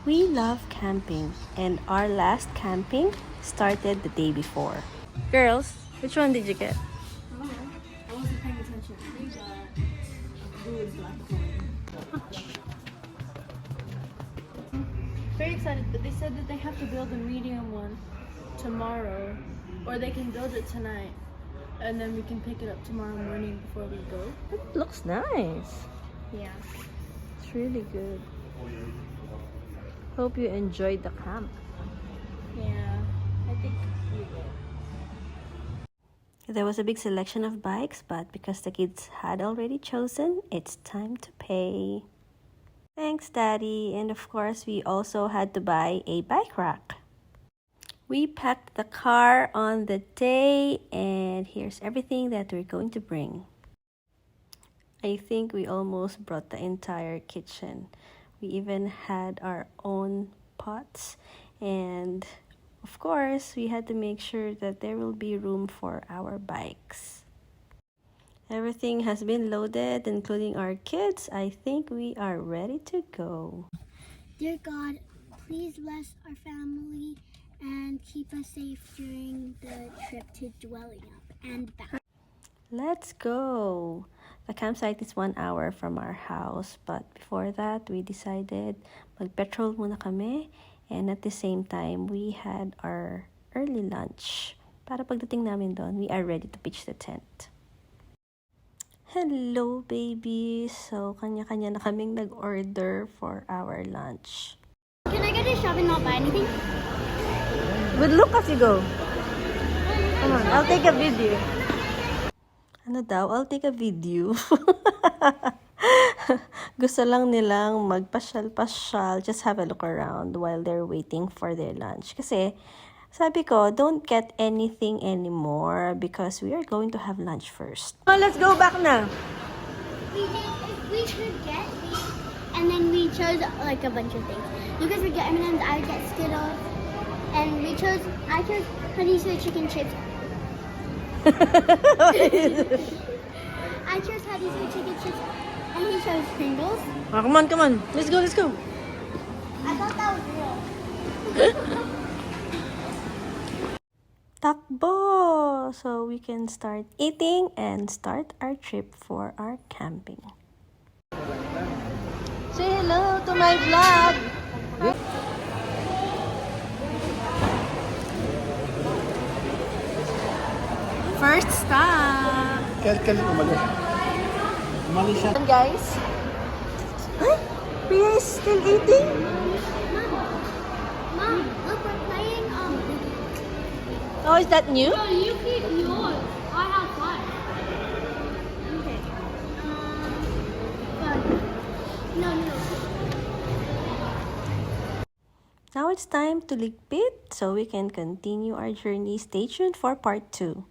We love camping, and our last camping started the day before. Girls, which one did you get? I wasn't paying attention. We got blue and black one. Very excited, but they said that they have to build a medium one tomorrow, or they can build it tonight, and then we can pick it up tomorrow morning before we go. It looks nice. Yeah. It's really good. Hope you enjoyed the camp. Yeah, I think we will. There was a big selection of bikes, but because the kids had already chosen, it's time to pay. Thanks, Daddy. And of course, we also had to buy a bike rack. We packed the car on the day, and here's everything that we're going to bring. I think we almost brought the entire kitchen. We even had our own pots, and of course, we had to make sure that there will be room for our bikes. Everything has been loaded, including our kids. I think we are ready to go. Dear God, please bless our family and keep us safe during the trip to Dwellingup and back. Let's go! The campsite is 1 hour from our house, but before that, we decided mag-petrol muna kami, and at the same time, we had our early lunch. Para pagdating namin doon, we are ready to pitch the tent. Hello, babies! So, kanya-kanya na kaming nag-order for our lunch. Can I get a shop and not buy anything? With Lucas, you go. Come on, I'll take a video. Ano daw? I'll take a video. Gusto lang nilang magpasyal-pasyal, just have a look around while they're waiting for their lunch. Kasi, sabi ko, don't get anything anymore because we are going to have lunch first. Oh, let's go back na. We could get these, and then we chose like a bunch of things. You guys would get M&M's, I would get Skittles, and I chose honey soy chicken chips. I chose honey soy chicken chips, and he chose Pringles. Oh, come on. Let's go. I thought that was real. Takbo! So we can start eating and start our trip for our camping. Say hello to my vlog! First stop! And guys, Priya is still eating? Mom, look, we're playing Oh, is that new? No, you keep yours. I have five. Okay. No. Now it's time to ligpit so we can continue our journey. Stay tuned for part 2.